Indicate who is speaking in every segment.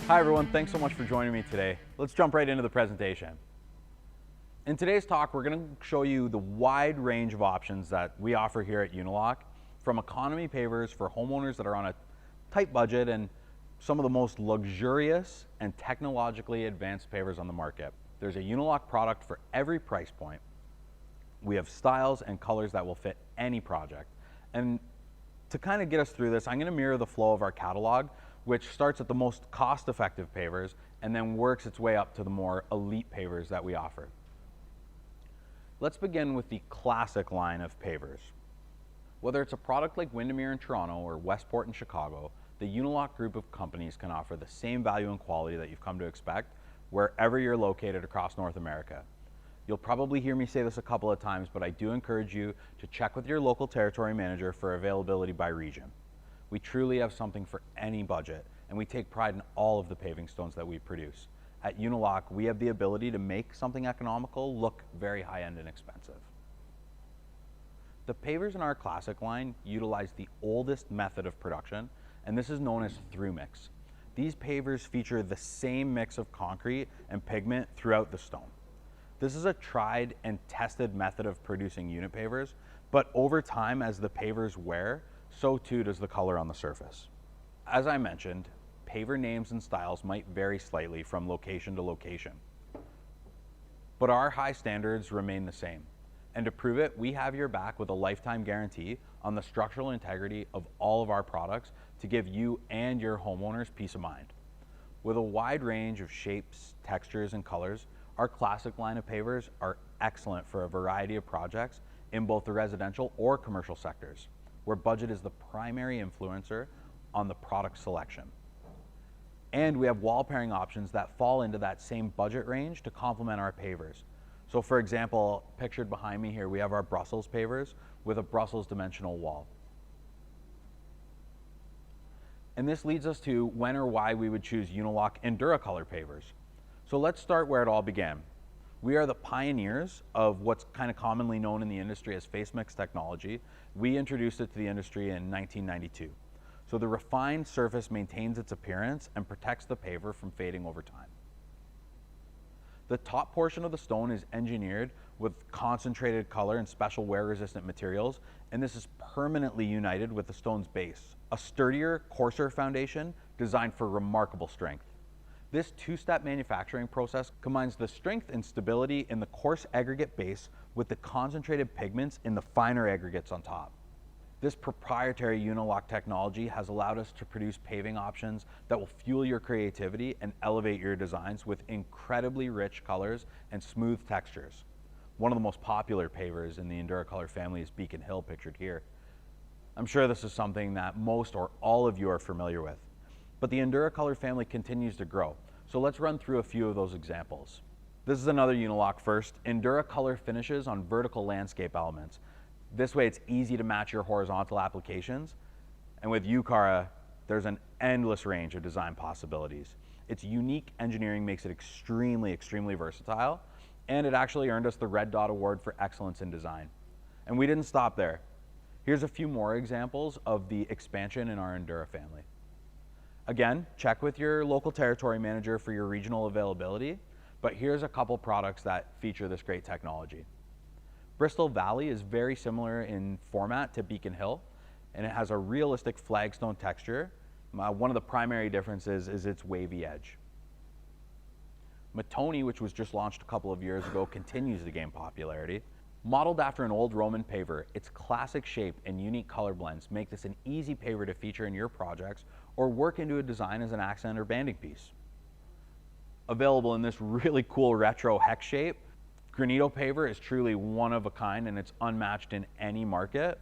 Speaker 1: Hi everyone, thanks so much for joining me today. Let's jump right into the presentation. In today's talk, we're going to show you the wide range of options that we offer here at Unilock, from economy pavers for homeowners that are on a tight budget and some of the most luxurious and technologically advanced pavers on the market. There's a Unilock product for every price point. We have styles and colors that will fit any project. And to kind of get us through this, I'm going to mirror the flow of our catalog, which starts at the most cost-effective pavers and then works its way up to the more elite pavers that we offer. Let's begin with the classic line of pavers. Whether it's a product like Windermere in Toronto or Westport in Chicago, the Unilock group of companies can offer the same value and quality that you've come to expect wherever you're located across North America. You'll probably hear me say this a couple of times, but I do encourage you to check with your local territory manager for availability by region. We truly have something for any budget, and we take pride in all of the paving stones that we produce. At Unilock, we have the ability to make something economical look very high-end and expensive. The pavers in our classic line utilize the oldest method of production, and this is known as through mix. These pavers feature the same mix of concrete and pigment throughout the stone. This is a tried and tested method of producing unit pavers, but over time, as the pavers wear, so too does the color on the surface. As I mentioned, paver names and styles might vary slightly from location to location, but our high standards remain the same. And to prove it, we have your back with a lifetime guarantee on the structural integrity of all of our products to give you and your homeowners peace of mind. With a wide range of shapes, textures, and colors, our classic line of pavers are excellent for a variety of projects in both the residential or commercial sectors, where budget is the primary influencer on the product selection. And we have wall pairing options that fall into that same budget range to complement our pavers. So for example, pictured behind me here, we have our Brussels pavers with a Brussels dimensional wall. And this leads us to when or why we would choose Unilock ENDURACOLOR Pavers. So let's start where it all began. We are the pioneers of what's kind of commonly known in the industry as face mix technology. We introduced it to the industry in 1992. So the refined surface maintains its appearance and protects the paver from fading over time. The top portion of the stone is engineered with concentrated color and special wear-resistant materials, and this is permanently united with the stone's base, a sturdier, coarser foundation designed for remarkable strength. This two-step manufacturing process combines the strength and stability in the coarse aggregate base with the concentrated pigments in the finer aggregates on top. This proprietary Unilock technology has allowed us to produce paving options that will fuel your creativity and elevate your designs with incredibly rich colors and smooth textures. One of the most popular pavers in the ENDURACOLOR family is Beacon Hill, pictured here. I'm sure this is something that most or all of you are familiar with. But the ENDURACOLOR family continues to grow. So let's run through a few of those examples. This is another Unilock first, ENDURACOLOR finishes on vertical landscape elements. This way it's easy to match your horizontal applications. And with 𝐜𝐸, there's an endless range of design possibilities. Its unique engineering makes it extremely versatile, and it actually earned us the Red Dot Award for Excellence in Design. And we didn't stop there. Here's a few more examples of the expansion in our Endura family. Again, check with your local territory manager for your regional availability, but here's a couple products that feature this great technology. Bristol Valley is very similar in format to Beacon Hill, and it has a realistic flagstone texture. One of the primary differences is its wavy edge. Matoni, which was just launched a couple of years ago, continues to gain popularity. Modeled after an old Roman paver, its classic shape and unique color blends make this an easy paver to feature in your projects or work into a design as an accent or banding piece. Available in this really cool retro hex shape, Granito paver is truly one of a kind and it's unmatched in any market.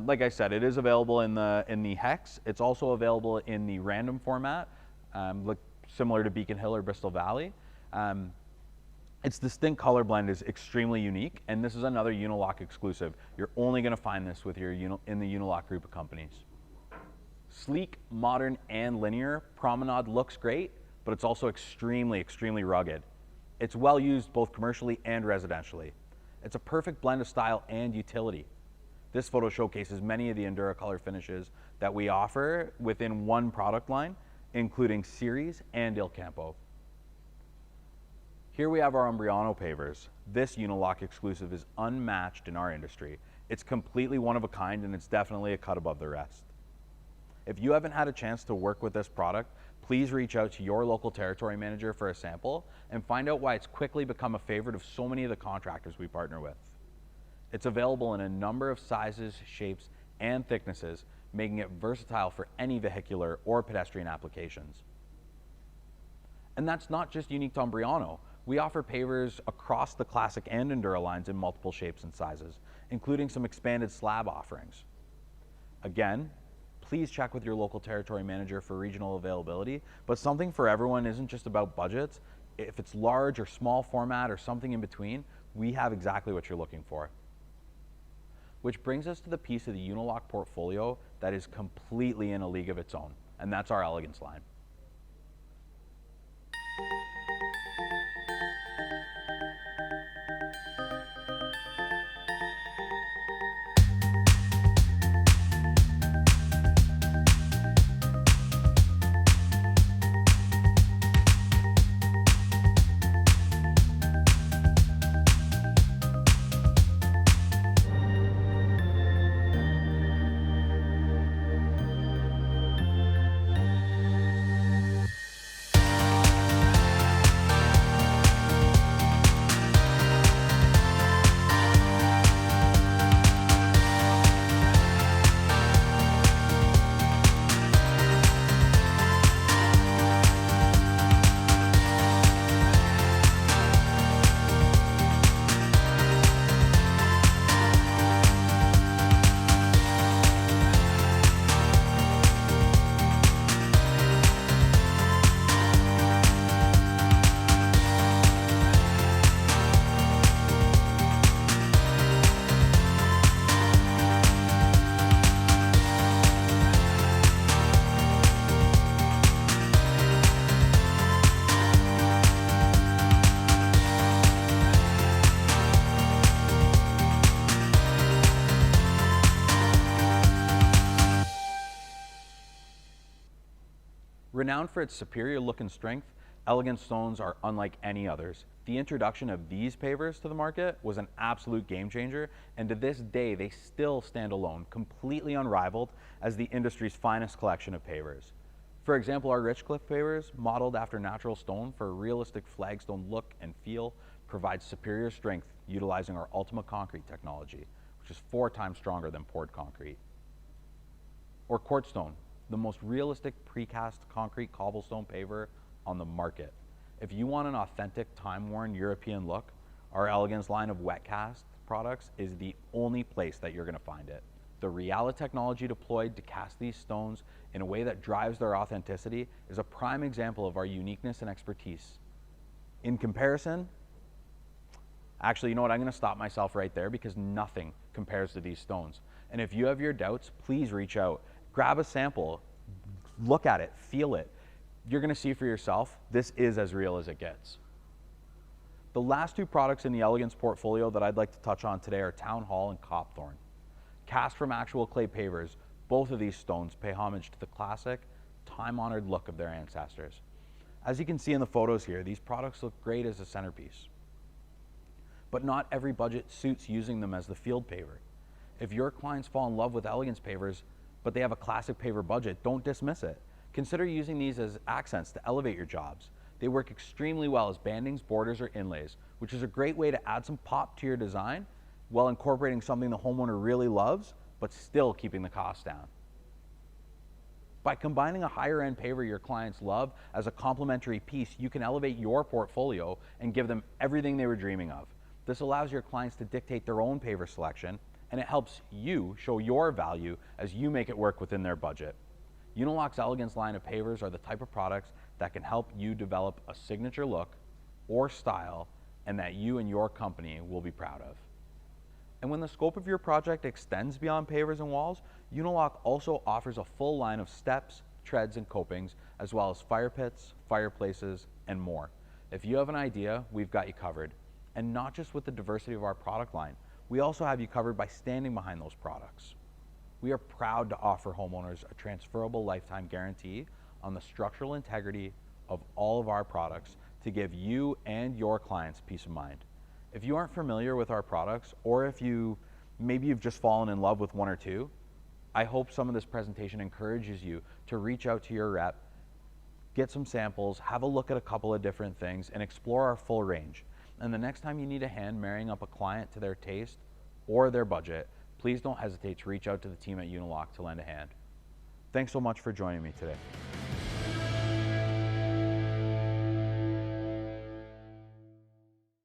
Speaker 1: Like I said, it is available in the hex. It's also available in the random format, similar to Beacon Hill or Bristol Valley. Its distinct color blend is extremely unique, and this is another Unilock exclusive. You're only going to find this with in the Unilock group of companies. Sleek, modern, and linear, Promenade looks great, but it's also extremely rugged. It's well used both commercially and residentially. It's a perfect blend of style and utility. This photo showcases many of the ENDURACOLOR finishes that we offer within one product line, including 𝐕∫ and 𝐦𝐨𝐫𝐞𝐚. Here we have our Umbriano pavers. This Unilock exclusive is unmatched in our industry. It's completely one of a kind, and it's definitely a cut above the rest. If you haven't had a chance to work with this product, please reach out to your local territory manager for a sample and find out why it's quickly become a favorite of so many of the contractors we partner with. It's available in a number of sizes, shapes, and thicknesses, making it versatile for any vehicular or pedestrian applications. And that's not just unique to Umbriano. We offer pavers across the Classic and Endura lines in multiple shapes and sizes, including some expanded slab offerings. Again, please check with your local territory manager for regional availability, but something for everyone isn't just about budgets. If it's large or small format or something in between, we have exactly what you're looking for. Which brings us to the piece of the Unilock portfolio that is completely in a league of its own, and that's our ELEGANCE line. Renowned for its superior look and strength, ELEGANCE stones are unlike any others. The introduction of these pavers to the market was an absolute game changer, and to this day they still stand alone, completely unrivaled as the industry's finest collection of pavers. For example, our Richcliffe pavers, modeled after natural stone for a realistic flagstone look and feel, provide superior strength utilizing our Ultima concrete technology, which is 4 times stronger than poured concrete. Or Quartzstone, the most realistic precast concrete cobblestone paver on the market. If you want an authentic, time-worn European look, our ELEGANCE line of wet cast products is the only place that you're going to find it. The Reala technology deployed to cast these stones in a way that drives their authenticity is a prime example of our uniqueness and expertise. In comparison, actually, you know what, I'm going to stop myself right there because nothing compares to these stones. And if you have your doubts, please reach out. Grab a sample, look at it, feel it. You're going to see for yourself, this is as real as it gets. The last 2 products in the ELEGANCE portfolio that I'd like to touch on today are Town Hall and COPTHORNE. Cast from actual clay pavers, both of these stones pay homage to the classic, time-honored look of their ancestors. As you can see in the photos here, these products look great as a centerpiece. But not every budget suits using them as the field paver. If your clients fall in love with ELEGANCE pavers, but they have a classic paver budget, don't dismiss it. Consider using these as accents to elevate your jobs. They work extremely well as bandings, borders, or inlays, which is a great way to add some pop to your design while incorporating something the homeowner really loves, but still keeping the cost down. By combining a higher end paver your clients love as a complementary piece, you can elevate your portfolio and give them everything they were dreaming of. This allows your clients to dictate their own paver selection, and it helps you show your value as you make it work within their budget. Unilock's ELEGANCE line of pavers are the type of products that can help you develop a signature look or style and that you and your company will be proud of. And when the scope of your project extends beyond pavers and walls, Unilock also offers a full line of steps, treads, and copings, as well as fire pits, fireplaces, and more. If you have an idea, we've got you covered. And not just with the diversity of our product line, we also have you covered by standing behind those products. We are proud to offer homeowners a transferable lifetime guarantee on the structural integrity of all of our products to give you and your clients peace of mind. If you aren't familiar with our products, or if maybe you've just fallen in love with one or two, I hope some of this presentation encourages you to reach out to your rep, get some samples, have a look at a couple of different things, and explore our full range. And the next time you need a hand marrying up a client to their taste or their budget, please don't hesitate to reach out to the team at Unilock to lend a hand. Thanks so much for joining me today.